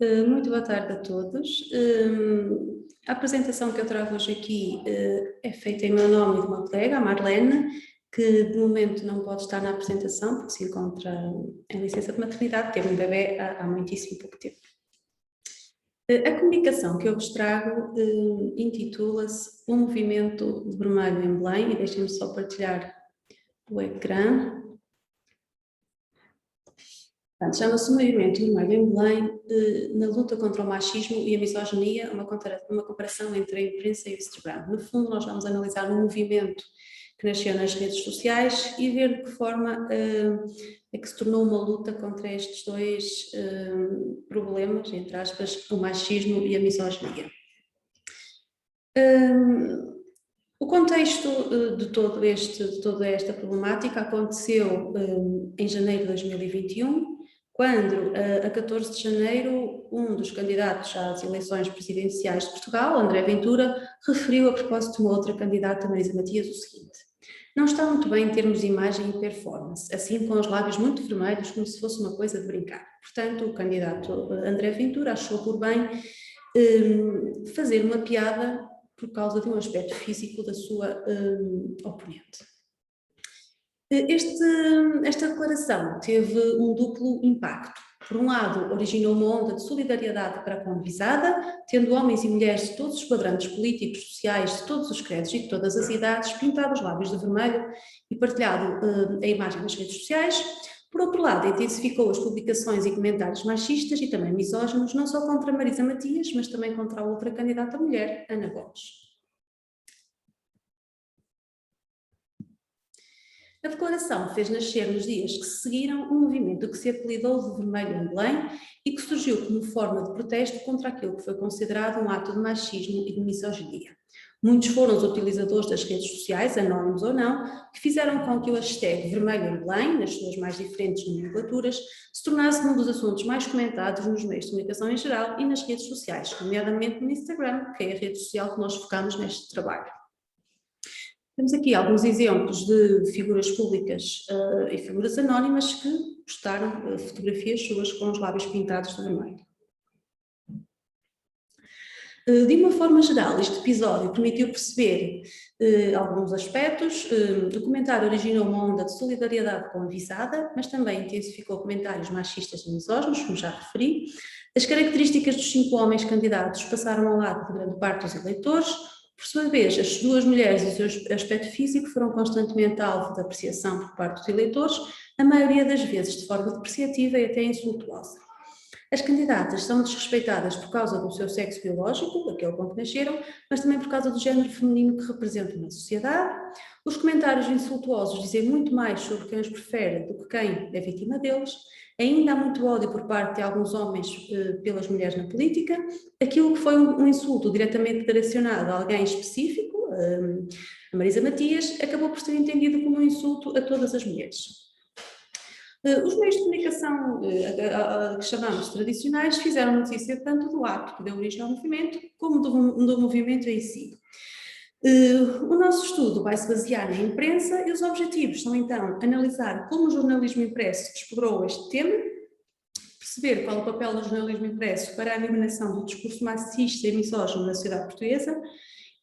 Muito boa tarde a todos. A apresentação que eu trago hoje aqui é feita em meu nome e de uma colega, a Marlene, que de momento não pode estar na apresentação porque se encontra em licença de maternidade, teve um bebê há muitíssimo pouco tempo. A comunicação que eu vos trago intitula-se O Movimento de Vermelho em Belém, e deixem-me só partilhar o ecrã. Chama-se o Movimento Vermelho em Belém, na luta contra o machismo e a misoginia, uma comparação entre a imprensa e o Instagram. No fundo, nós vamos analisar um movimento que nasceu nas redes sociais e ver de que forma é que se tornou uma luta contra estes dois problemas, entre aspas, o machismo e a misoginia. O contexto de toda esta problemática aconteceu em janeiro de 2021, quando, a 14 de janeiro, um dos candidatos às eleições presidenciais de Portugal, André Ventura, referiu a propósito de uma outra candidata, Marisa Matias, o seguinte: não está muito bem em termos de imagem e performance, assim com os lábios muito vermelhos, como se fosse uma coisa de brincar. Portanto, o candidato André Ventura achou por bem fazer uma piada por causa de um aspecto físico da sua oponente. Esta declaração teve um duplo impacto. Por um lado, originou uma onda de solidariedade para com a visada, tendo homens e mulheres de todos os quadrantes políticos, sociais, de todos os credos e de todas as idades, pintado os lábios de vermelho e partilhado a imagem nas redes sociais. Por outro lado, intensificou as publicações e comentários machistas e também misóginos, não só contra Marisa Matias, mas também contra a outra candidata mulher, Ana Gomes. A declaração fez nascer nos dias que se seguiram um movimento que se apelidou de Vermelho em Belém e que surgiu como forma de protesto contra aquilo que foi considerado um ato de machismo e de misoginia. Muitos foram os utilizadores das redes sociais, anónimos ou não, que fizeram com que o hashtag Vermelho em Belém, nas suas mais diferentes nomenclaturas, se tornasse um dos assuntos mais comentados nos meios de comunicação em geral e nas redes sociais, nomeadamente no Instagram, que é a rede social que nós focamos neste trabalho. Temos aqui alguns exemplos de figuras públicas e figuras anónimas que postaram fotografias suas com os lábios pintados de vermelho. De uma forma geral, este episódio permitiu perceber alguns aspectos. O documentário originou uma onda de solidariedade com a visada, mas também intensificou comentários machistas e misóginos, como já referi. As características dos 5 homens candidatos passaram ao lado de grande parte dos eleitores. Por sua vez, as 2 mulheres e o seu aspecto físico foram constantemente alvo de apreciação por parte dos eleitores, a maioria das vezes de forma depreciativa e até insultuosa. As candidatas são desrespeitadas por causa do seu sexo biológico, aquele com que nasceram, mas também por causa do género feminino que representam na sociedade. Os comentários insultuosos dizem muito mais sobre quem os prefere do que quem é vítima deles. Ainda há muito ódio por parte de alguns homens pelas mulheres na política. Aquilo que foi um insulto diretamente direcionado a alguém específico, a Marisa Matias, acabou por ser entendido como um insulto a todas as mulheres. Os meios de comunicação que chamamos tradicionais fizeram notícia tanto do ato que deu origem ao movimento, como do movimento em si. O nosso estudo vai se basear na imprensa e os objetivos são então analisar como o jornalismo impresso explorou este tema, perceber qual é o papel do jornalismo impresso para a eliminação do discurso machista e misógino na sociedade portuguesa,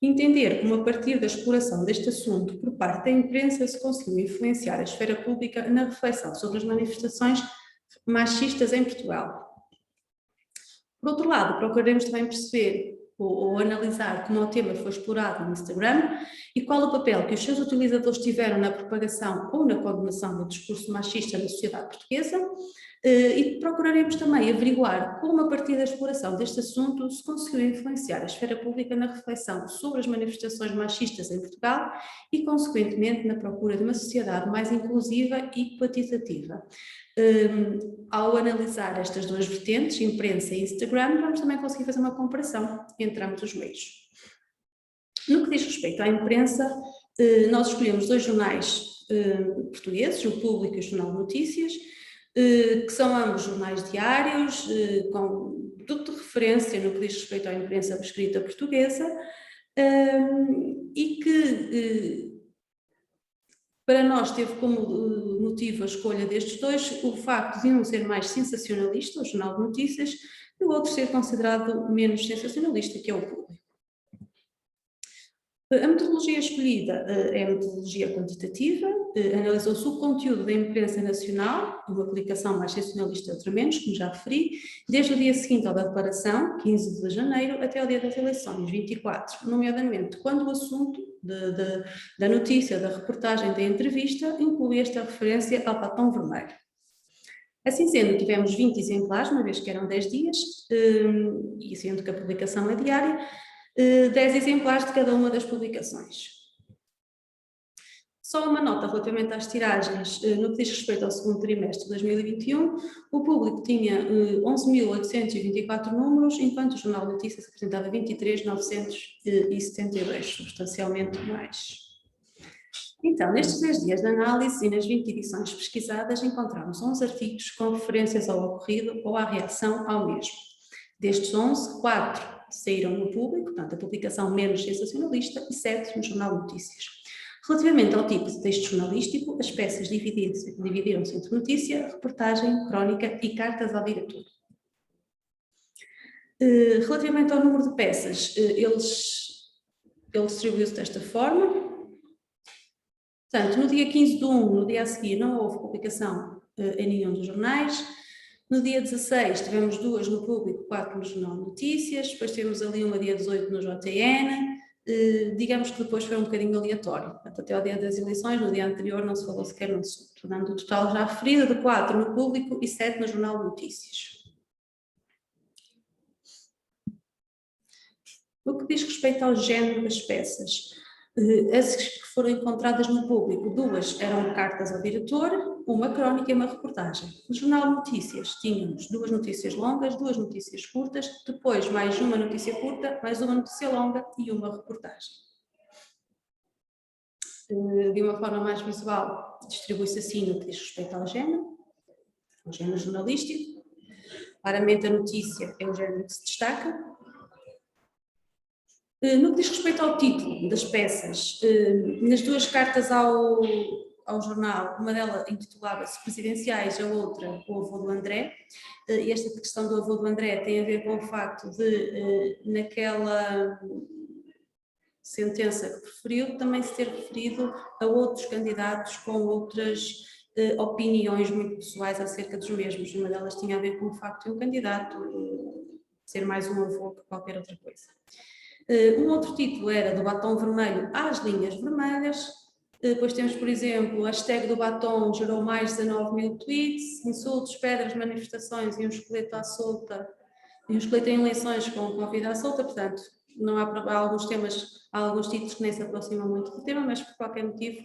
entender como a partir da exploração deste assunto por parte da imprensa se conseguiu influenciar a esfera pública na reflexão sobre as manifestações machistas em Portugal. Por outro lado, procuraremos também perceber ou analisar como o tema foi explorado no Instagram e qual o papel que os seus utilizadores tiveram na propagação ou na condenação do discurso machista na sociedade portuguesa, e procuraremos também averiguar como, a partir da exploração deste assunto, se conseguiu influenciar a esfera pública na reflexão sobre as manifestações machistas em Portugal e, consequentemente, na procura de uma sociedade mais inclusiva e equitativa. Ao analisar estas 2 vertentes, imprensa e Instagram, vamos também conseguir fazer uma comparação entre ambos os meios. No que diz respeito à imprensa, nós escolhemos 2 jornais portugueses, o Público e o Jornal de Notícias, que são ambos jornais diários, com produto de referência no que diz respeito à imprensa escrita portuguesa, e que para nós teve como motivo a escolha destes 2 o facto de um ser mais sensacionalista, o Jornal de Notícias, e o outro ser considerado menos sensacionalista, que é o público. A metodologia escolhida é a metodologia quantitativa, analisou-se o conteúdo da imprensa nacional, uma aplicação mais sensacionalista e outra menos, como já referi, desde o dia seguinte ao da declaração, 15 de janeiro, até ao dia das eleições, 24, nomeadamente quando o assunto da notícia, da reportagem, da entrevista, inclui esta referência ao batom vermelho. Assim sendo, tivemos 20 exemplares, uma vez que eram 10 dias, e sendo que a publicação é diária, 10 exemplares de cada uma das publicações. Só uma nota relativamente às tiragens, no que diz respeito ao segundo trimestre de 2021, o público tinha 11.824 números, enquanto o Jornal de Notícias apresentava 23.972, substancialmente mais. Então, nestes 10 dias de análise e nas 20 edições pesquisadas, encontramos 11 artigos com referências ao ocorrido ou à reação ao mesmo. Destes 11, 4 saíram no público, portanto, a publicação menos sensacionalista, e 7 no Jornal de Notícias. Relativamente ao tipo de texto jornalístico, as peças dividiram-se entre notícia, reportagem, crónica e cartas ao diretor. Relativamente ao número de peças, ele distribuiu-se desta forma. Portanto, no dia 15 de 1, no dia a seguir, não houve publicação em nenhum dos jornais. No dia 16 tivemos 2 no público, 4 no Jornal de Notícias, depois tivemos ali uma dia 18 no JN, digamos que depois foi um bocadinho aleatório, portanto, até ao dia das eleições, no dia anterior não se falou sequer no assunto, dando o total já referido de 4 no público e 7 no Jornal de Notícias. No que diz respeito ao género das peças, as que foram encontradas no público, 2 eram cartas ao diretor, uma crónica e uma reportagem. No Jornal de Notícias tínhamos 2 notícias longas, 2 notícias curtas, depois mais uma notícia curta, mais uma notícia longa e uma reportagem. De uma forma mais visual, distribui-se assim no que diz respeito ao género jornalístico. Claramente a notícia é o género que se destaca. No que diz respeito ao título das peças, nas 2 cartas ao jornal, uma delas intitulava-se Presidenciais, a outra O Avô do André, e esta questão do avô do André tem a ver com o facto de, naquela sentença que preferiu, também se ter referido a outros candidatos com outras opiniões muito pessoais acerca dos mesmos. Uma delas tinha a ver com o facto de um candidato ser mais um avô que qualquer outra coisa. Um outro título era do batom vermelho às linhas vermelhas. Depois temos, por exemplo, a hashtag do batom gerou mais de 19.000 tweets, insultos, pedras, manifestações e um esqueleto à solta, e um esqueleto em eleições com a vida à solta. Portanto, não há alguns temas, há alguns títulos que nem se aproximam muito do tema, mas por qualquer motivo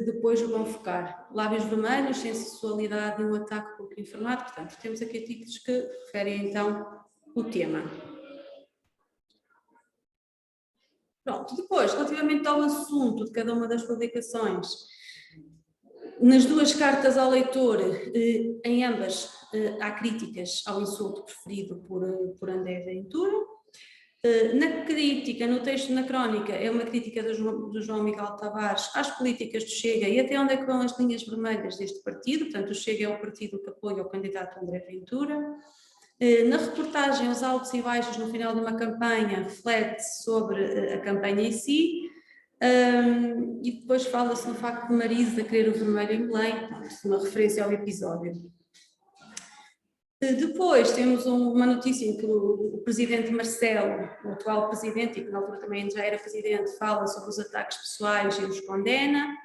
depois o vão focar. Lábios vermelhos, sensualidade e um ataque pouco informado. Portanto, temos aqui títulos que referem então o tema. Pronto, depois, relativamente ao assunto de cada uma das publicações, nas 2 cartas ao leitor, em ambas há críticas ao insulto preferido por André Ventura. Na crítica, no texto, na crónica, é uma crítica do João Miguel Tavares às políticas do Chega e até onde é que vão as linhas vermelhas deste partido. Portanto, o Chega é o partido que apoia o candidato André Ventura. Na reportagem, os altos e baixos no final de uma campanha reflete sobre a campanha em si, e depois fala-se no facto de Marisa querer o vermelho em Belém, uma referência ao episódio. Depois temos uma notícia em que o presidente Marcelo, o atual presidente, e que na altura também já era presidente, fala sobre os ataques pessoais e os condena.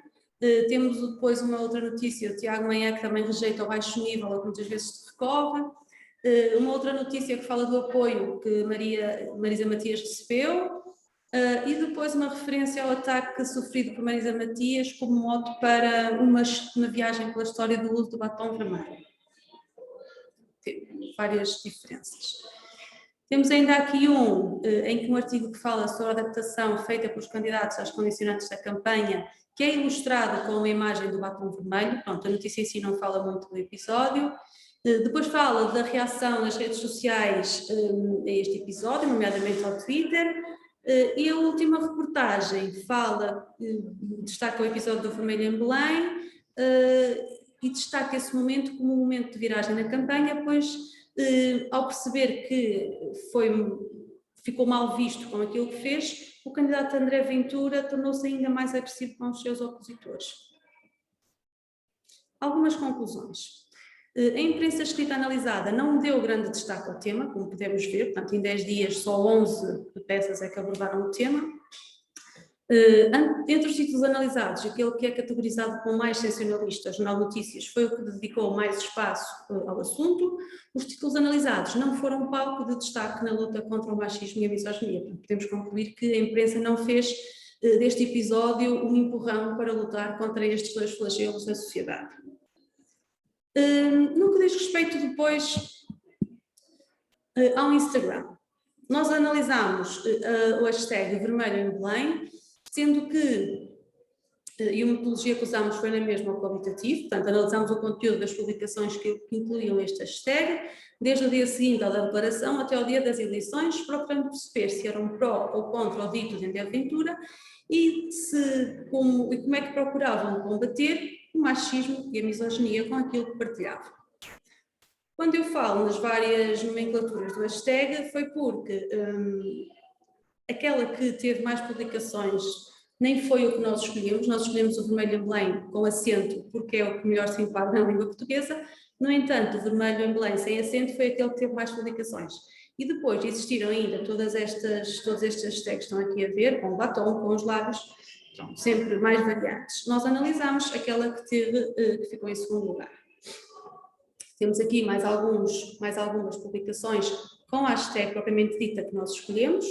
Temos depois uma outra notícia, o Tiago Maia, que também rejeita o baixo nível, a que muitas vezes se recorre. Uma outra notícia que fala do apoio que Marisa Matias recebeu, e depois uma referência ao ataque sofrido por Marisa Matias como mote para uma viagem pela história do uso do batom vermelho. Tem várias diferenças. Temos ainda aqui em que um artigo que fala sobre a adaptação feita pelos candidatos às condicionantes da campanha, que é ilustrado com uma imagem do batom vermelho. Pronto, a notícia em si não fala muito do episódio. Depois fala da reação nas redes sociais a este episódio, nomeadamente ao Twitter, e a última reportagem destaca o episódio do Vermelho em Belém, e destaca esse momento como um momento de viragem na campanha, pois ao perceber que ficou mal visto com aquilo que fez, o candidato André Ventura tornou-se ainda mais agressivo com os seus opositores. Algumas conclusões. A imprensa escrita analisada não deu grande destaque ao tema, como podemos ver, portanto, em 10 dias só 11 peças é que abordaram o tema. Entre os títulos analisados, aquele que é categorizado como mais sensacionalista, Jornal Notícias, foi o que dedicou mais espaço ao assunto. Os títulos analisados não foram palco de destaque na luta contra o machismo e a misoginia. Podemos concluir que a imprensa não fez deste episódio um empurrão para lutar contra estes dois flagelos na sociedade. No que diz respeito depois ao Instagram, nós analisámos o hashtag Vermelho em Belém, sendo que, e a metodologia que usámos foi na mesma o qualitativo, portanto analisámos o conteúdo das publicações que incluíam este hashtag, desde o dia seguinte à da declaração até ao dia das eleições, procurando perceber se eram pró ou contra o dito de André Ventura e como é que procuravam combater o machismo e a misoginia com aquilo que partilhavam. Quando eu falo nas várias nomenclaturas do hashtag, foi porque aquela que teve mais publicações nem foi o que nós escolhemos o vermelho em Belém com acento, porque é o que melhor se enquadra na língua portuguesa. No entanto, o vermelho em Belém sem acento foi aquele que teve mais publicações. E depois existiram ainda todos estes hashtags que estão aqui a ver, com o batom, com os lábios, sempre mais variantes. Nós analisámos aquela que ficou em segundo lugar. Temos aqui mais algumas publicações com a hashtag propriamente dita que nós escolhemos.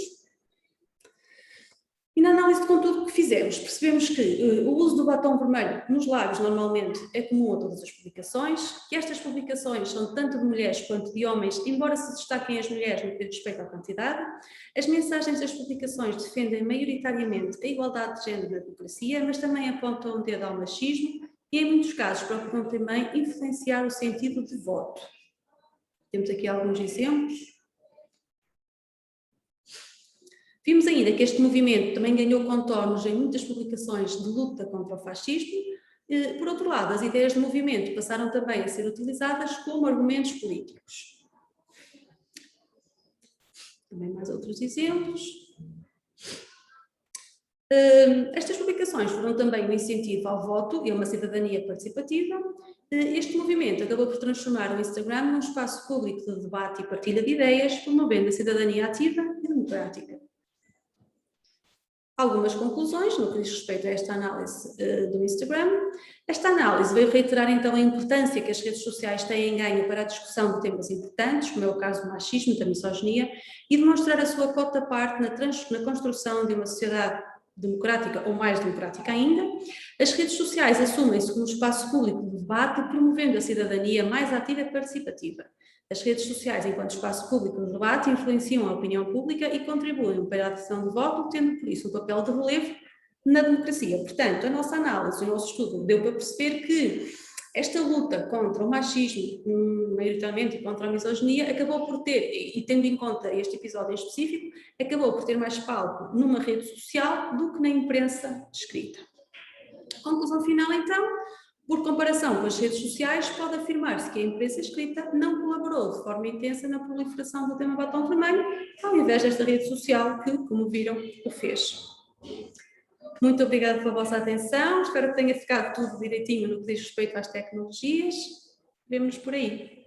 E na análise de conteúdo que fizemos, percebemos que o uso do batom vermelho nos lábios normalmente é comum a todas as publicações, que estas publicações são tanto de mulheres quanto de homens, embora se destaquem as mulheres no que diz respeito à quantidade. As mensagens das publicações defendem maioritariamente a igualdade de género na democracia, mas também apontam o dedo ao machismo e, em muitos casos, procuram também influenciar o sentido de voto. Temos aqui alguns exemplos. Vimos ainda que este movimento também ganhou contornos em muitas publicações de luta contra o fascismo. Por outro lado, as ideias do movimento passaram também a ser utilizadas como argumentos políticos. Também mais outros exemplos. Estas publicações foram também um incentivo ao voto e a uma cidadania participativa. Este movimento acabou por transformar o Instagram num espaço público de debate e partilha de ideias, promovendo a cidadania ativa e democrática. Algumas conclusões no que diz respeito a esta análise do Instagram. Esta análise veio reiterar então a importância que as redes sociais têm em ganho para a discussão de temas importantes, como é o caso do machismo e da misoginia, e demonstrar a sua cota-parte na construção de uma sociedade democrática ou mais democrática ainda. As redes sociais assumem-se como espaço público de debate, promovendo a cidadania mais ativa e participativa. As redes sociais, enquanto espaço público de debate, influenciam a opinião pública e contribuem para a decisão de voto, tendo por isso um papel de relevo na democracia. Portanto, a nossa análise, o nosso estudo deu para perceber que esta luta contra o machismo, maioritariamente, e contra a misoginia, acabou por ter, e tendo em conta este episódio em específico, acabou por ter mais palco numa rede social do que na imprensa escrita. Conclusão final, então. Por comparação com as redes sociais, pode afirmar-se que a imprensa escrita não colaborou de forma intensa na proliferação do tema batom vermelho, ao invés desta rede social que, como viram, o fez. Muito obrigada pela vossa atenção, espero que tenha ficado tudo direitinho no que diz respeito às tecnologias. Vemo-nos por aí.